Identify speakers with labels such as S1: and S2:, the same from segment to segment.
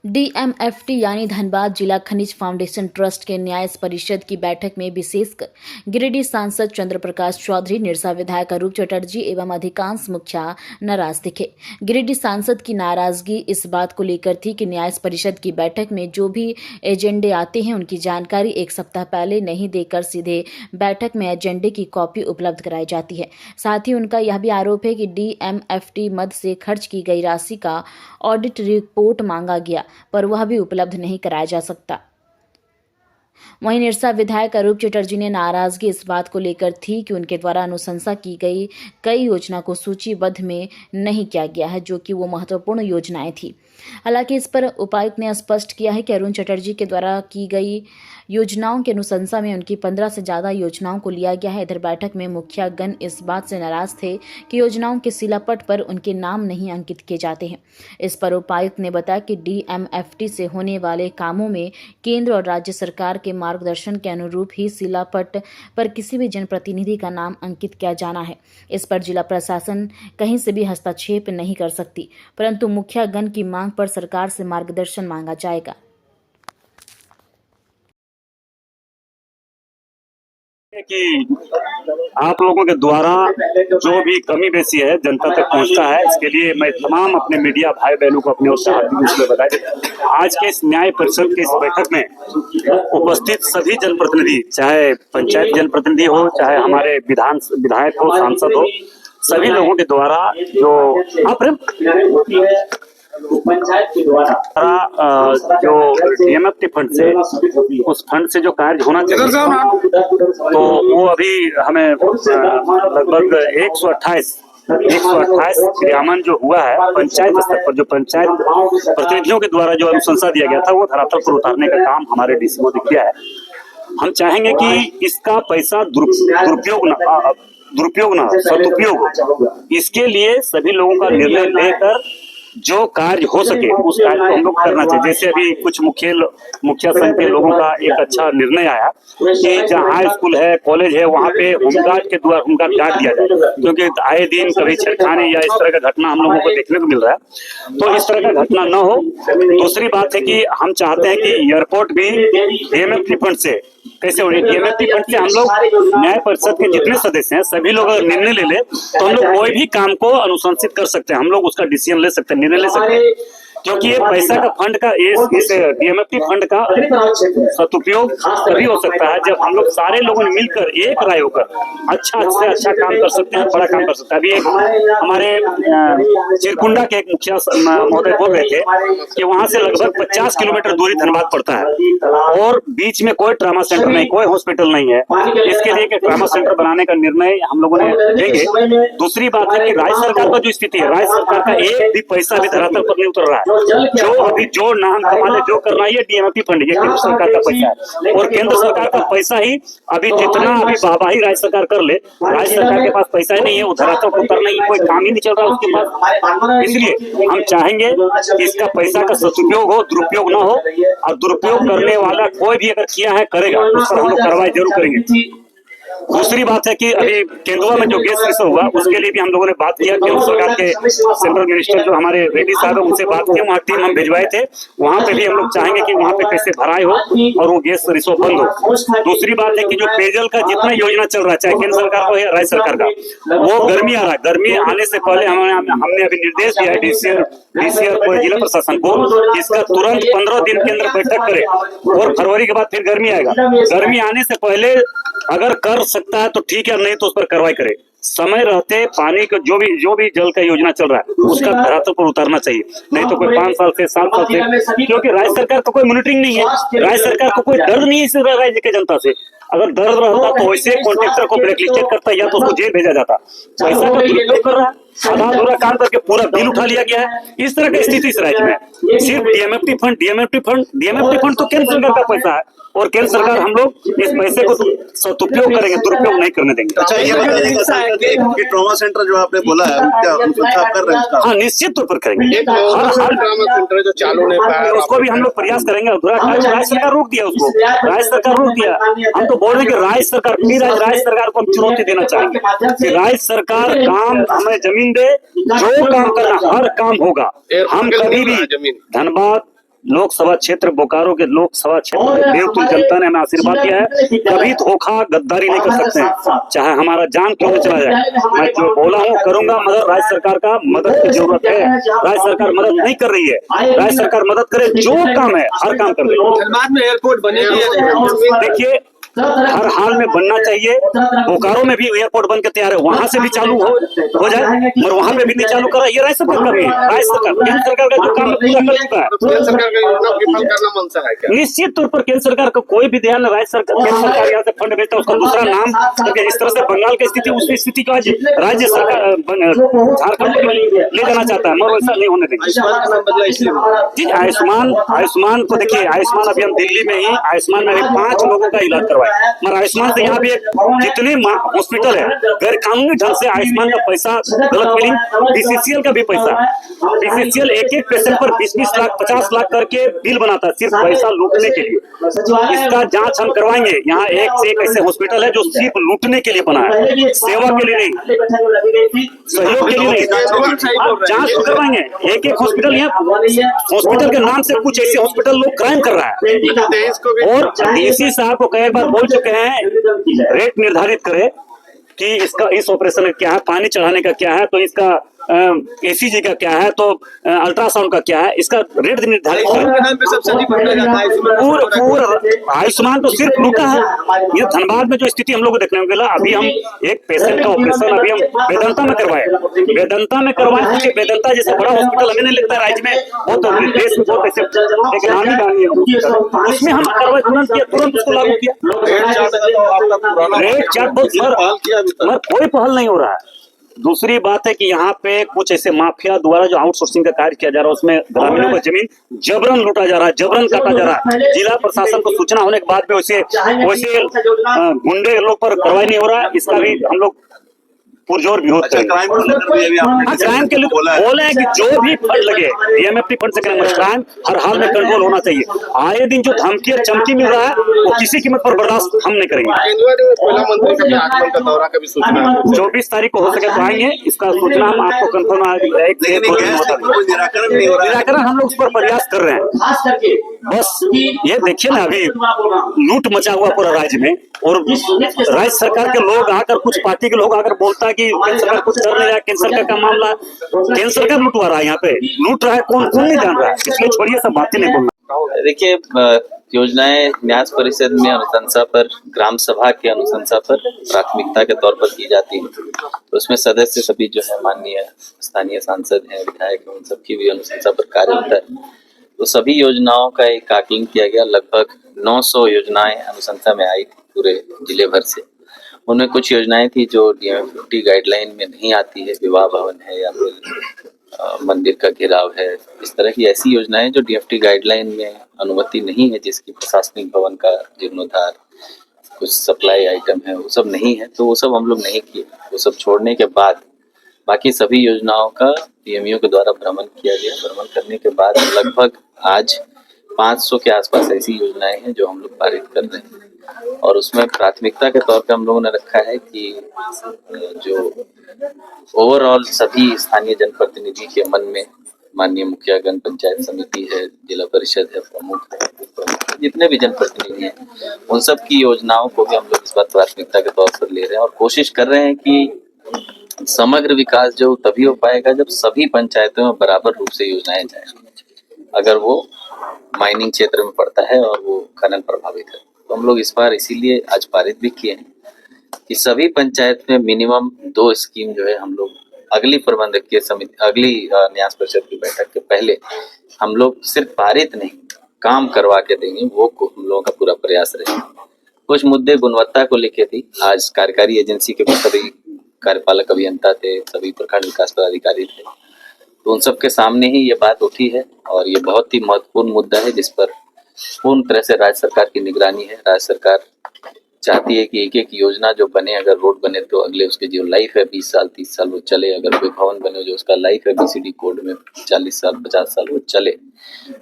S1: DMFT यानी धनबाद जिला खनिज फाउंडेशन ट्रस्ट के न्याय परिषद की बैठक में विशेषकर गिरिडीह सांसद चंद्र प्रकाश चौधरी, निरसा विधायक अरूप चटर्जी एवं अधिकांश मुखिया नाराज दिखे। गिरिडीह सांसद की नाराजगी इस बात को लेकर थी कि न्याय परिषद की बैठक में जो भी एजेंडे आते हैं उनकी जानकारी एक सप्ताह पहले नहीं देकर सीधे बैठक में एजेंडे की कॉपी उपलब्ध कराई जाती है। साथ ही उनका यह भी आरोप है कि डीएमएफटी मद से खर्च की गई राशि का ऑडिट रिपोर्ट मांगा गया पर वह भी उपलब्ध नहीं कराया जा सकता। वहीं निरसा विधायक अरूप चटर्जी ने नाराजगी इस बात को लेकर थी कि उनके द्वारा अनुशंसा की गई कई योजना को सूचीबद्ध में नहीं किया गया है, जो कि वो महत्वपूर्ण योजनाएं थी। हालांकि इस पर उपायुक्त ने स्पष्ट किया है कि अरुण चटर्जी के द्वारा की गई योजनाओं की अनुशंसा में उनकी 15 से ज्यादा योजनाओं को लिया गया है। इधर बैठक में मुखिया गण इस बात से नाराज थे कि योजनाओं के शिलापट पर उनके नाम नहीं अंकित किए जाते हैं। इस पर उपायुक्त ने बताया कि डीएमएफटी से होने वाले कामों में केंद्र और राज्य सरकार के मार्गदर्शन के अनुरूप ही शिलापट पर किसी भी जनप्रतिनिधि का नाम अंकित किया जाना है। इस पर जिला प्रशासन कहीं से भी हस्तक्षेप नहीं कर सकती, परंतु मुखिया गण की मांग पर सरकार से मार्गदर्शन मांगा जाएगा।
S2: कि आप लोगों के द्वारा जो भी कमी बेसी है जनता तक पहुंचता है, इसके लिए मैं तमाम अपने मीडिया भाई बहनों को अपने ओर से हार्दिक इसलिए बधाई। आज के इस न्याय परिषद की इस बैठक में उपस्थित सभी जनप्रतिनिधि, चाहे पंचायत जनप्रतिनिधि हो, चाहे हमारे विधायक हो, सांसद हो, सभी लोगों के द्वारा पंचायत के द्वारा जो डीएमएफटी फंड से उस फंड से जो कार्य होना चाहिए तो वो अभी हमें लगभग 128 क्रियान्वयन जो हुआ है पंचायत स्तर पर, जो पंचायत प्रतिनिधियों के द्वारा जो अनुशंसा दिया गया था वो धरातल पर उतारने का काम हमारे डीसी मोदी किया है। हम चाहेंगे कि इसका पैसा दुरुपयोग ना सदुपयोग, इसके लिए सभी लोगों का निर्णय लेकर जो कार्य हो सके उस कार्य को हम लोग करना चाहिए। जैसे अभी कुछ मुखिया संघ के लोगों का एक अच्छा निर्णय आया कि जहाँ हाई स्कूल है, कॉलेज है, वहाँ पे होमगार्ड के द्वारा होमगार्ड गार्ड दिया जाए, क्योंकि आए दिन कभी छेड़खानी या इस तरह का घटना हम लोगों को देखने को मिल रहा है, तो इस तरह का घटना न हो। दूसरी बात है कि हम चाहते हैं कि एयरपोर्ट भी डीएमएफटी फंड से कैसे हो रही है। डीएमएफटी फंड से हम लोग न्याय परिषद के जितने सदस्य हैं सभी लोग अगर निर्णय ले ले तो हम लोग कोई भी काम को अनुशंसित कर सकते हैं, हम लोग उसका डिसीजन ले सकते हैं, निर्णय ले सकते हैं, क्योंकि ये पैसा का फंड का इस डीएमएफटी फंड का सदुपयोग तभी हो सकता है जब हम लोग सारे लोगों ने मिलकर एक राय होकर अच्छा से अच्छा काम कर सकते हैं, बड़ा काम कर सकते हैं। अभी एक हमारे चिरकुंडा के एक मुखिया महोदय बोल रहे थे कि वहां से लगभग 50 किलोमीटर दूरी धनबाद पड़ता है और बीच में कोई ट्रामा सेंटर नहीं, कोई हॉस्पिटल नहीं है। इसके लिए ट्रामा सेंटर बनाने का निर्णय हम लोगों ने लेंगे। दूसरी बात है कि राज्य सरकार का जो स्थिति है, राज्य सरकार का एक भी पैसा भी धरातल पर नहीं उतर रहा है। जो अभी जो नाम कमाने जो करना है डीएमएफटी फंड, ये केंद्र सरकार का पैसा है और केंद्र सरकार का पैसा ही अभी जितना अभी वाहवाही राज्य सरकार कर ले, राज्य सरकार के पास पैसा ही नहीं है, वो धरातल पर उतरने की कोई काम ही नहीं चल रहा है उसके पास। इसलिए हम चाहेंगे कि इसका पैसा का सदुपयोग हो, दुरुपयोग ना हो, और दुरुपयोग करने वाला कोई भी अगर किया है करेगा उस पर हम लोग कार्रवाई जरूर करेंगे। दूसरी बात है कि अभी केंदुआ में जो गैस रिसर्व हुआ उसके लिए भी हम लोगों ने बात किया, केंद्र सरकार के सेंट्रल मिनिस्टर जो हमारे रेड्डी साहब है उनसे बात की, वहाँ टीम हम भिजवाए थे, वहाँ पे भी हम लोग चाहेंगे कि वहाँ पे कैसे भराई हो और वो गैस रिसर्व बंद हो। दूसरी बात है कि जो पेयजल का जितना योजना चल रहा है, चाहे केंद्र सरकार को या राज्य सरकार का, वो गर्मी आ रहा है, गर्मी आने से पहले हमने अभी निर्देश दिया है डीसीआर को, जिला प्रशासन को, इसका तुरंत 15 दिन के अंदर बैठक करे और फरवरी के बाद फिर गर्मी आएगा, गर्मी आने से पहले अगर कर सकता है तो ठीक है, नहीं तो उस पर कार्रवाई करे। समय रहते पानी का जो भी जल का योजना चल रहा है उसका धरातल पर उतारना चाहिए, नहीं तो कोई 5 साल से 7 साल से, क्योंकि राज्य सरकार का कोई मॉनिटरिंग नहीं है, राज्य सरकार को कोई डर नहीं है इस राज्य के जनता से। अगर दर्द रहता तो वैसे कॉन्ट्रैक्टर को ब्लैकलिस्टेड करता या तो उसको जेल भेजा जाता। पैसा का दुरुपयोग कर रहा है, आधा अधूरा काम करके पूरा बिल उठा लिया गया है। इस तरह की स्थिति इस राज्य में सिर्फ डीएमएफटी फंड तो केंद्र सरकार का पैसा है और केंद्र सरकार हम लोग इस पैसे को सदुपयोग करेंगे, दुरुपयोग नहीं करने देंगे।
S3: अच्छा, ये कि ट्रॉमा सेंटर जो आपने बोला है क्या आप कर रहे हैं?
S2: हाँ, निश्चित तौर पर करेंगे। हर
S4: ट्रॉमा सेंटर जो चालू नहीं पाया
S2: उसको भी हम लोग प्रयास करेंगे। राज्य सरकार रोक दिया उसको, राज्य सरकार रोक दिया। हम तो बोल रहे हैं कि राज्य सरकार को हम चुनौती देना चाहेंगे कि राज्य सरकार काम हमें जमीन दे, जो काम करना हर काम होगा। हम कभी भी धनबाद लोकसभा क्षेत्र बोकारो के लोकसभा क्षेत्र में देवतुल जनता ने हमें आशीर्वाद दिया है। कभी धोखा गद्दारी नहीं कर सकते हैं, चाहे हमारा जान क्यों न चला जाए। मैं जो बोला हूँ करूंगा, मगर राज्य सरकार का मदद की जरूरत है। राज्य सरकार मदद नहीं कर रही है, राज्य सरकार मदद करे, जो काम है हर काम कर रही है।
S4: धनबाद में एयरपोर्ट बनेगी।
S2: देखिए, हर हाल में बनना चाहिए। बोकारो में भी एयरपोर्ट बन के तैयार है, वहां से भी चालू हो जाए, मगर वहां पे भी नहीं चालू करा। ये राज्य सरकार का भी है, राज्य सरकार केंद्र सरकार का जो काम पूरा कर चुका है।
S4: केंद्र सरकार का योजना विफल करना मंशा है क्या?
S2: निश्चित तौर पर केंद्र सरकार का कोई भी ध्यान, राज्य सरकार केंद्र सरकार यहाँ से फंड भेजता है, उसका दूसरा नाम करके इस तरह से बंगाल की स्थिति, उसकी स्थिति को आज राज्य सरकार झारखंड में ले जाना चाहता है, मगर वैसा नहीं होने देंगे।
S4: आयुष्मान का नाम बदला इसलिए
S2: जी, आयुष्मान को देखिए, आयुष्मान अभी हम दिल्ली में ही आयुष्मान में अभी 5 लोगों का इलाज करवाए, मगर आयुष्मान से यहाँ भी जितने हॉस्पिटल है गैर कानूनी ढंग से आयुष्मान का पैसा गलत मिली। बीसीसीएल का भी पैसा, बीसीसीएल एक पेशेंट पर 20-20 लाख 50 लाख करके बिल बनाता है सिर्फ पैसा लूटने के लिए। इसका जांच हम करवाएंगे। यहाँ एक से एक ऐसे हॉस्पिटल है जो सिर्फ लूटने के लिए बना है, सेवा के लिए नहीं, सहयोग के लिए नहीं। जांच करवाएंगे। एक हॉस्पिटल, यहाँ हॉस्पिटल के नाम से कुछ ऐसे हॉस्पिटल लोग क्राइम कर रहा है। और डीसी साहब को कई बार बोल चुके हैं, रेट निर्धारित करे कि इसका इस ऑपरेशन का क्या है, पानी चढ़ाने का क्या है, तो इसका एसीजी का क्या है, तो अल्ट्रासाउंड का क्या है, इसका रेट निर्धारित पूरा। आयुष्मान तो सिर्फ लूटा है। ये धनबाद में जो स्थिति हम लोग को देखने को मिला, अभी हम एक पेशेंट का ऑपरेशन अभी हम वेदांता में करवाए, क्योंकि वेदांता जैसे बड़ा हॉस्पिटल हमें नहीं लगता है राज्य में, वो तो देश में बहुत ऐसे एक नामी गानी है, उसमें हम करवाए, तुरंत उसको लागू किया। रेट चार्ट बहुत, कोई पहल नहीं हो रहा है। दूसरी बात है कि यहाँ पे कुछ ऐसे माफिया द्वारा जो आउटसोर्सिंग का कार्य किया जा रहा है, उसमें ग्रामीणों का जमीन जबरन लूटा जा रहा है, जबरन काटा जा रहा है। जिला प्रशासन को सूचना होने के बाद भी वैसे गुंडे लोग पर कार्रवाई नहीं हो रहा है। इसका भी हम लोग पुरजोर विरोध करेंगे। क्राइम के लिए बोले हैं कि जो भी फंड लगे डीएमएफटी फंड से करेंगे, क्राइम हर हाल में कंट्रोल होना चाहिए। आए दिन जो धमकी और चमकी मिल रहा है वो किसी कीमत पर बर्दाश्त हम नहीं करेंगे। 24 तारीख को हो सके तो आएंगे, इसका सूचना हम आपको कंफर्म निराकरण हम लोग उस पर प्रयास कर रहे हैं। बस ये देखिए ना, अभी लूट मचा हुआ पूरा राज्य में, और राज्य सरकार के लोग आकर, कुछ पार्टी के लोग आकर बोलता है कि केंद्र सरकार कुछ कर नहीं रहा है, केंद्र सरकार का मामला, केंद्र सरकार लुटवा रहा है, यहाँ पे लूट रहा है, कौन नहीं जान रहा है। इसलिए छोड़िए सब बातें नहीं बोलना।
S5: देखिए, योजनाएं न्यास परिषद में अनुशंसा पर, ग्राम सभा के अनुशंसा पर प्राथमिकता के तौर पर की जाती है, तो उसमें सदस्य सभी जो है माननीय स्थानीय सांसद हैं, विधायक हैं, उन सबकी भी अनुशंसा पर कार्य होता है। तो सभी योजनाओं का एक आकलन किया गया। लगभग 900 योजनाएं अनुशंसा में आई थी पूरे जिले भर से। उनमें कुछ योजनाएं थी जो डीएमएफटी गाइडलाइन में नहीं आती है, विवाह भवन है या फिर मंदिर का घेराव है, इस तरह की ऐसी योजनाएं जो डीएमएफटी गाइडलाइन में अनुमति नहीं है, जिसकी प्रशासनिक भवन का जीर्णोद्धार, कुछ सप्लाई आइटम है, वो सब नहीं है, तो वो सब हम लोग नहीं किए। वो सब छोड़ने के बाद बाकी सभी योजनाओं का डीएमयू के द्वारा भ्रमण किया गया। भ्रमण करने के बाद लगभग आज 500 के आसपास ऐसी योजनाएं हैं जो हम लोग पारित कर रहे हैं, और उसमें प्राथमिकता के तौर पे हम लोगों ने रखा है कि जो ओवरऑल सभी स्थानीय जनप्रतिनिधि के मन में, माननीय मुखियागण, पंचायत समिति है, जिला परिषद है, प्रमुख है, जितने भी जनप्रतिनिधि हैं, उन सब की योजनाओं को भी हम लोग इस बार प्राथमिकता के तौर पर ले रहे हैं, और कोशिश कर रहे हैं कि समग्र विकास जो तभी हो पाएगा जब सभी पंचायतों में बराबर रूप से योजनाएं जाए। अगर वो माइनिंग क्षेत्र में पड़ता है और वो खनन प्रभावित है, तो हम लोग इस बार इसीलिए आज पारित भी किए हैं कि सभी पंचायत में मिनिमम 2 स्कीम जो है हम लोग अगली प्रबंधकीय समिति, अगली न्यास परिषद की बैठक के पहले हम लोग सिर्फ पारित नहीं, काम करवा के देंगे। वो हम लोगों का पूरा प्रयास रहेगा। कुछ मुद्दे गुणवत्ता को लेके थी। आज कार्यकारी एजेंसी के सभी कार्यपालक अभियंता थे, सभी प्रखंड विकास पदाधिकारी थे, तो उन सबके सामने ही ये बात उठी है, और ये बहुत ही महत्वपूर्ण मुद्दा है जिस पर पूर्ण तरह से राज्य सरकार की निगरानी है। राज्य सरकार चाहती है कि एक एक योजना जो बने, अगर रोड बने तो अगले उसके जो लाइफ है 20 साल 30 साल वो चले, अगर कोई भवन बने जो उसका लाइफ है बीसीडी कोड में 40 साल 50 साल वो चले,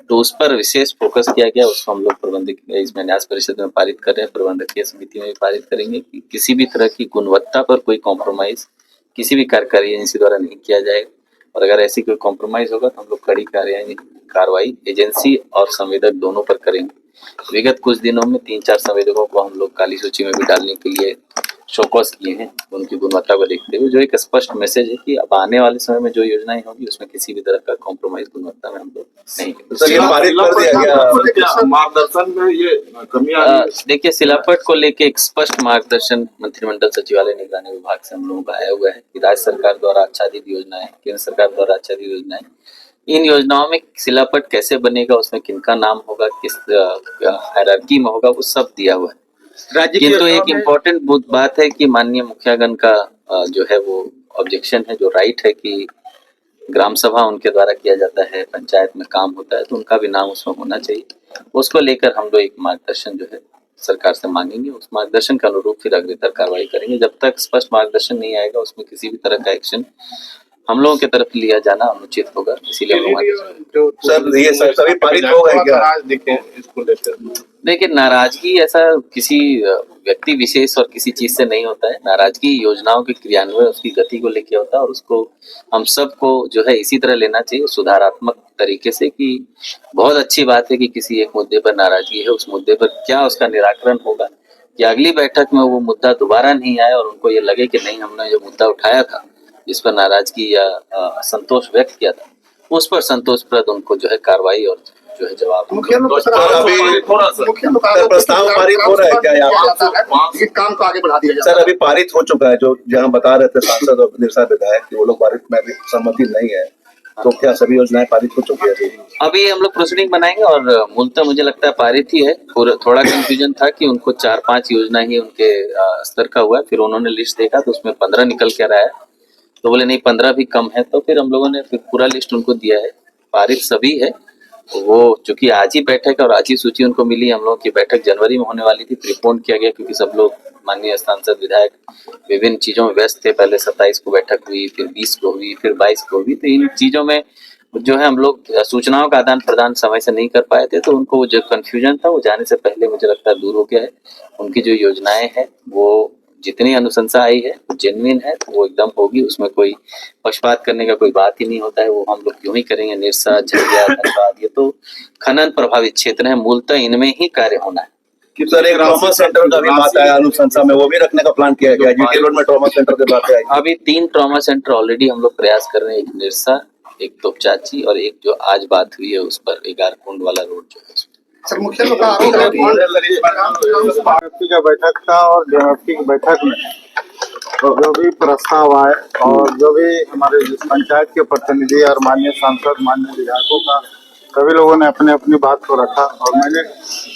S5: तो उस पर विशेष फोकस किया गया। उसको हम लोग प्रबंधकीय इसमें न्यास परिषद में पारित कर रहे हैं, प्रबंधकीय समिति में भी पारित करेंगे कि किसी भी तरह की गुणवत्ता पर कोई कॉम्प्रोमाइज किसी भी कार्यकारी एजेंसी द्वारा नहीं किया जाएगा। और अगर ऐसी कोई कॉम्प्रोमाइज होगा तो हम लोग कड़ी कार्रवाई एजेंसी और संवेदक दोनों पर करेंगे। विगत कुछ दिनों में 3-4 संवेदकों को हम लोग काली सूची में भी डालने के लिए शोकॉज किए हैं, उनकी गुणवत्ता को देखते हुए, जो एक स्पष्ट मैसेज है कि अब आने वाले समय में जो योजनाएं होंगी उसमें किसी भी तरह का कॉम्प्रोमाइज गुणवत्ता में हम लोग नहीं करेंगे।
S3: सर ये पारित कर दिया गया
S4: मार्गदर्शन में ये कमियां
S5: देखिए, सिलापट को लेके एक स्पष्ट मार्गदर्शन मंत्रिमंडल सचिवालय निगरानी विभाग से हम लोगों का आया हुआ है कि राज्य सरकार द्वारा आच्छादित योजनाएं, केंद्र सरकार द्वारा आच्छादित योजनाएं, इन योजनाओं में सिलापट कैसे बनेगा, उसमें किनका नाम होगा, किस हायरार्की में होगा, वो सब दिया हुआ है। किंतु एक इम्पोर्टेंट बात है कि माननीय मुखियागण का जो है वो ऑब्जेक्शन है, जो राइट है कि ग्राम सभा उनके द्वारा किया जाता है, पंचायत में काम होता है, तो उनका भी नाम उसमें होना चाहिए। उसको लेकर हम लोग एक मार्गदर्शन जो है सरकार से मांगेंगे, उस मार्गदर्शन के अनुरूप फिर अग्रतर कार्रवाई करेंगे। जब तक स्पष्ट मार्गदर्शन नहीं आएगा उसमें किसी भी तरह का एक्शन हम लोगों की तरफ लिया जाना अनुचित होगा। इसीलिए
S3: सर ये सभी पारित हो गए क्या?
S4: देखें इसको लेकर
S5: देखिए, नाराजगी ऐसा किसी व्यक्ति विशेष और किसी चीज से नहीं होता है। नाराजगी योजनाओं के क्रियान्वयन, उसकी गति को लेकर होता है, और उसको हम सबको जो है इसी तरह लेना चाहिए, सुधारात्मक तरीके से, कि बहुत अच्छी बात है कि किसी एक मुद्दे पर नाराजगी है, उस मुद्दे पर क्या उसका निराकरण होगा, कि अगली बैठक में वो मुद्दा दोबारा नहीं आए और उनको ये लगे कि नहीं, हमने जो मुद्दा उठाया था जिस पर नाराजगी या असंतोष व्यक्त किया था, उस पर संतोषप्रद उनको जो है कार्रवाई और जो है जवाब।
S3: प्रस्ताव पारित हो रहा है क्या यहाँ पे?
S4: काम को आगे बढ़ा दिया जाए।
S3: सर अभी पारित हो चुका है, जो जहाँ बता रहे थे सांसद और निर्सा विधायक कि वो लोग पारित में अभी सहमति नहीं है, तो क्या सभी योजनाएं पारित हो चुकी है?
S5: अभी हम लोग प्रोसीडिंग बनाएंगे और मूलतः मुझे लगता है पारित ही है। थोड़ा कंफ्यूजन था कि उनको 4-5 योजना ही उनके स्तर का हुआ है, फिर उन्होंने लिस्ट देखा तो उसमें 15 निकल कर आया, तो बोले नहीं 15 भी कम है, तो फिर हम लोगों ने फिर पूरा लिस्ट उनको दिया है। पारित सभी है, वो चूंकि आज ही बैठक और आज ही सूची उनको मिली, हम लोगों की बैठक जनवरी में होने वाली थी, प्रीपोन किया गया क्योंकि सब लोग माननीय सांसद विधायक विभिन्न चीजों में व्यस्त थे। पहले 27 को बैठक हुई, फिर 20 को हुई, फिर 22 को हुई, तो इन चीजों में जो है हम लोग सूचनाओं का आदान प्रदान समय से नहीं कर पाए थे, तो उनको वो जो कंफ्यूजन था वो जाने से पहले मुझे लगता है दूर हो गया है। उनकी जो योजनाएं हैं वो जितनी अनुशंसा आई है वो जेन्युइन है, तो वो एकदम होगी, उसमें कोई पक्षपात करने का कोई बात ही नहीं होता है। वो हम लोग क्यों ही करेंगे। निरसा, झरिया, धनबाद, ये तो खनन प्रभावित क्षेत्र है, मूलतः इनमें ही कार्य होना है।
S3: कि सर एक ट्रॉमा सेंटर का भी बात है अनुशंसा में, वो भी रखने का प्लान किया गया। जीटी रोड में ट्रॉमा सेंटर की बात है।
S5: अभी 3 ट्रॉमा सेंटर ऑलरेडी हम लोग प्रयास कर रहे हैं, एक निरसा, एक तोपचाची और एक जो आज बात हुई है उस पर 11 कुंड वाला रोड जो है।
S4: सर मुख्य का आरोप है कि
S6: का बैठक था और जेएमएफटी की बैठक में तो जो भी प्रस्ताव आए और जो भी हमारे पंचायत के प्रतिनिधि और माननीय सांसद, माननीय विधायकों का सभी लोगों ने अपने अपनी बात को रखा, और मैंने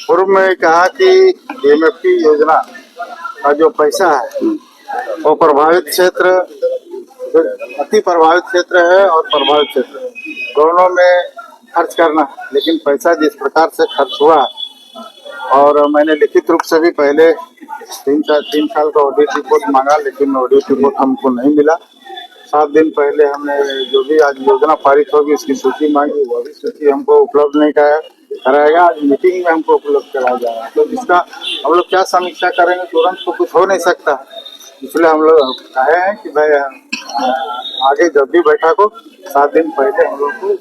S6: पूर्व में कहा कि जेएमएफटी योजना का जो पैसा है वो प्रभावित क्षेत्र, अति प्रभावित क्षेत्र है और प्रभावित क्षेत्र दोनों में खर्च करना, लेकिन पैसा जिस प्रकार से खर्च हुआ, और मैंने लिखित रूप से भी पहले 3 साल का ऑडिट रिपोर्ट मांगा, लेकिन ऑडिट रिपोर्ट हमको नहीं मिला। 7 दिन पहले हमने जो भी आज योजना पारित होगी उसकी सूची मांगी, वो भी सूची हमको उपलब्ध नहीं कराएगा। आज मीटिंग में हमको उपलब्ध कराया जाएगा, तो इसका हम लोग क्या समीक्षा करेंगे, तुरंत तो कुछ हो नहीं सकता। इसलिए हम लोग कहे हैं कि भाई आगे जब भी बैठक हो 7 दिन पहले हम लोग को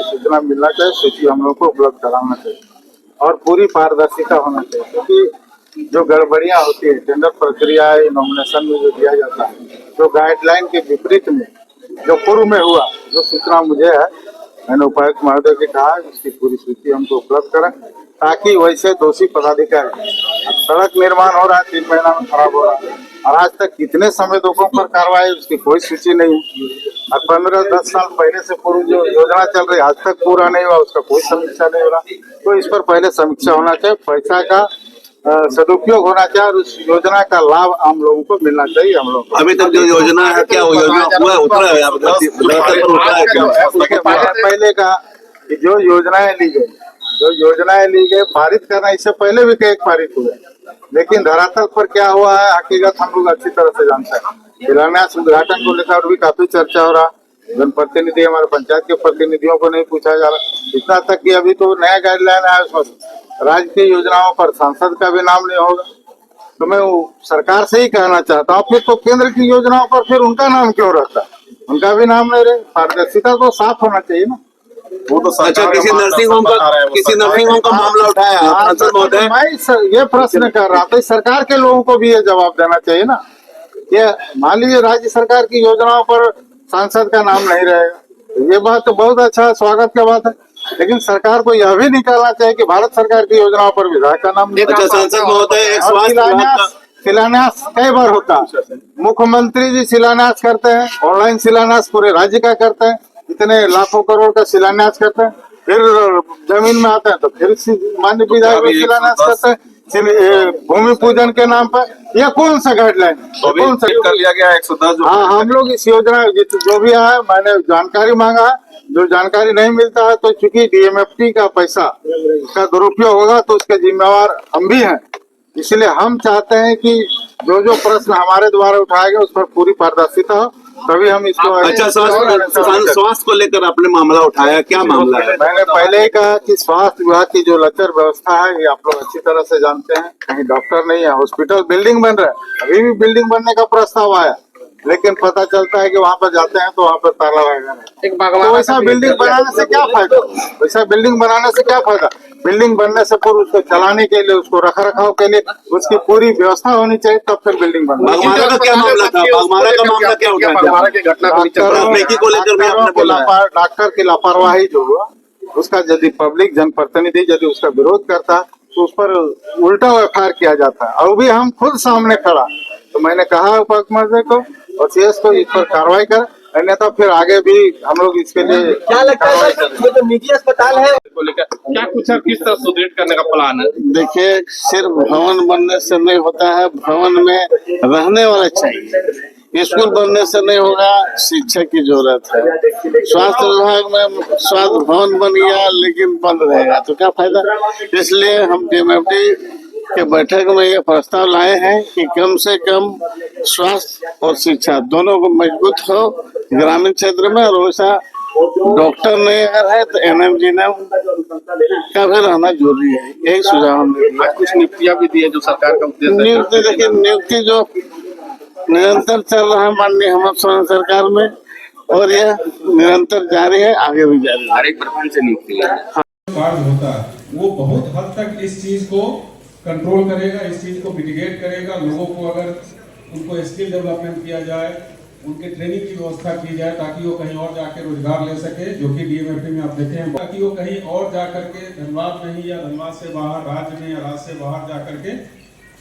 S6: सूचना मिलना चाहिए, सूची हम लोग को उपलब्ध कराना चाहिए और पूरी पारदर्शिता होना चाहिए, क्योंकि जो गड़बड़ियां होती है टेंडर प्रक्रिया नॉमिनेशन में जो दिया जाता है, जो गाइडलाइन के विपरीत में जो पूर्व में हुआ, जो सूचना मुझे है, मैंने उपायुक्त महोदय से कहा उसकी पूरी सूची हमको उपलब्ध करें, ताकि वैसे दोषी पदाधिकारी, सड़क निर्माण हो रहा है 3 महीना में खराब हो रहा है और आज तक कितने संवेदकों पर कार्रवाई, उसकी कोई सूची नहीं है। और 15-10 साल पहले से पूर्व जो योजना चल रही आज तक पूरा नहीं हुआ, उसका कोई समीक्षा नहीं हो रहा, तो इस पर पहले समीक्षा होना चाहिए, पैसा का सदुपयोग होना चाहिए और उस योजना का लाभ आम लोगों को मिलना चाहिए। हम लोग
S3: अभी तक जो योजना है क्या वो योजना हुआ उतरा है क्या?
S6: पहले का जो योजनाएं ली गई पारित करना, इससे पहले भी कई पारित हुए, लेकिन धरातल पर क्या हुआ है हकीकत हम लोग अच्छी तरह से जानते हैं। शिलान्यास उद्घाटन को लेकर भी काफी चर्चा हो रहा, जनप्रतिनिधि हमारे पंचायत के प्रतिनिधियों को नहीं पूछा जा रहा, इतना तक कि अभी तो नया गाइडलाइन आया उसमें राज्य की योजनाओं पर सांसद का भी नाम नहीं होगा। तो मैं सरकार से ही कहना चाहता हूँ, फिर तो केंद्र की योजनाओं पर फिर उनका नाम क्यों रहता है? उनका भी नाम नहीं रहे। पारदर्शिता तो साफ होना चाहिए ना।
S3: वो तो
S4: अच्छा, किसी नर्सिंग होम का मामला उठाया आप सांसद महोदय।
S6: मैं ये प्रश्न कर रहा था, इस सरकार के लोगों को भी ये जवाब देना चाहिए ना। ये मान लीजिए राज्य सरकार की योजनाओं पर सांसद का नाम नहीं रहेगा, ये बात तो बहुत अच्छा स्वागत की बात है, लेकिन सरकार को यह भी निकालना चाहिए कि भारत सरकार की योजनाओं पर विधायक का नाम नहीं।
S4: अच्छा, सांसद महोदय, एक
S6: और
S4: स्वास्थ्य विभाग का
S6: शिलान्यास कई बार होता है, मुख्यमंत्री जी शिलान्यास करते हैं, ऑनलाइन शिलान्यास पूरे राज्य का करते हैं, इतने लाखों करोड़ का शिलान्यास करते हैं, फिर जमीन में आते हैं तो फिर माननीय विधायक भी शिलान्यास करते हैं भूमि पूजन के नाम पर। यह कौन सा गाइडलाइन
S4: तो भी
S6: कौन सा
S4: कर लिया गया 110।
S6: हाँ, हम लोग इस योजना जो भी है, मैंने जानकारी मांगा है, जो जानकारी नहीं मिलता है तो चूंकि डीएमएफटी का पैसा का दुरुपयोग होगा तो उसके जिम्मेवार हम भी हैं, इसलिए हम चाहते हैं कि जो प्रश्न हमारे द्वारा उठाए गए उस पर पूरी पारदर्शिता हो, तभी हम इसको।
S4: अच्छा, स्वास्थ्य को लेकर आपने मामला उठाया, क्या मामला है?
S6: मैंने पहले ही कहा कि स्वास्थ्य विभाग की जो लचर व्यवस्था है ये आप लोग अच्छी तरह से जानते हैं, कहीं डॉक्टर नहीं है, हॉस्पिटल बिल्डिंग बन रहा है, अभी भी बिल्डिंग बनने का प्रस्ताव आया, लेकिन पता चलता है कि वहाँ पर जाते हैं तो वहाँ पर ताला लगा है। तो वैसा बिल्डिंग बनाने से क्या फायदा? वैसा बिल्डिंग बनाने से क्या फायदा? बिल्डिंग बनने से पूर्व उसको चलाने के लिए, उसको रख रखाव के लिए उसकी पूरी व्यवस्था होनी चाहिए, तब फिर बिल्डिंग बनना।
S4: बागमारा का क्या मामला था? बागमारा का मामला क्या उठाया? को लेकर भी आपने बोला है।
S6: डॉक्टर की लापरवाही जो हुआ उसका यदि पब्लिक जनप्रतिनिधि यदि उसका विरोध करता है तो उस पर उल्टा एफआईआर किया जाता है, और भी हम खुद सामने खड़ा। तो मैंने कहा उपमुख्यमंत्री को और सीएस को इस पर कार्रवाई कर, अन्यथा फिर आगे भी हम लोग इसके लिए।
S7: क्या लगता है ये जो निजी अस्पताल है
S8: को लेकर क्या कुछ है, किस तरह सुदृढ़ करने का प्लान है?
S6: देखिए, सिर्फ भवन बनने से नहीं होता है, भवन में रहने वाला चाहिए। स्कूल बनने से नहीं होगा, शिक्षा की जरूरत है। स्वास्थ्य विभाग में स्वास्थ्य भवन बन गया लेकिन बंद रहेगा तो क्या फायदा? इसलिए हम डीएमएफटी के बैठक में ये प्रस्ताव लाए हैं कि कम से कम स्वास्थ्य और शिक्षा दोनों को मजबूत हो ग्रामीण क्षेत्र में, और वैसा डॉक्टर नहीं अगर है तो एनएमजीएनएम का भी रहना जरूरी है। यही सुझाव हमने दिया।
S8: कुछ नियुक्तियां भी दी है जो सरकार का उद्देश्य है।
S6: नियुक्ति देखिए, नियुक्ति जो निरंतर चल रहा है माननीय हेमंत सोरेन सरकार में, और यह निरंतर जारी है, आगे भी जारी है।
S8: हर एक प्रखंड से नियुक्ति है।
S9: कार्य होता है वो बहुत हद तक इस चीज को कंट्रोल करेगा, इस चीज को मिटिगेट करेगा। लोगों को अगर उनको स्किल डेवलपमेंट किया जाए, उनके ट्रेनिंग की व्यवस्था की जाए ताकि वो कहीं और जाके रोजगार ले सके, जो कि डीएमएफटी में आप देखे हैं, ताकि वो कहीं और जा करके धनबाद में ही या धनबाद से बाहर राज्य में या राज्य से बाहर जा करके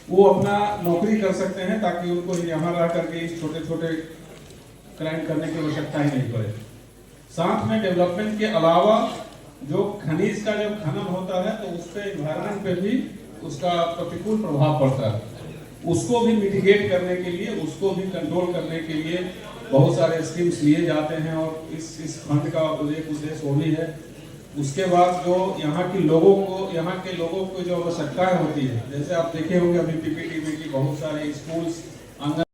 S9: वो अपना नौकरी कर सकते हैं, ताकि उनको यहाँ रह करके इस छोटे छोटे क्राइम करने की आवश्यकता ही नहीं पड़े। साथ में डेवलपमेंट के अलावा जो खनिज का जब खनन होता है तो उस पर एनवायरमेंट पे भी उसका प्रतिकूल प्रभाव पड़ता है, उसको भी मिटिगेट करने के लिए, उसको भी कंट्रोल करने के लिए बहुत सारे स्कीम्स लिए जाते हैं, और इस फंड का एक उद्देश्य वो भी है। उसके बाद जो यहाँ के लोगों को जो आवश्यकताएं होती है, जैसे आप देखे होंगे अभी पीपीटीवी की बहुत सारे स्कूल्स, आंगन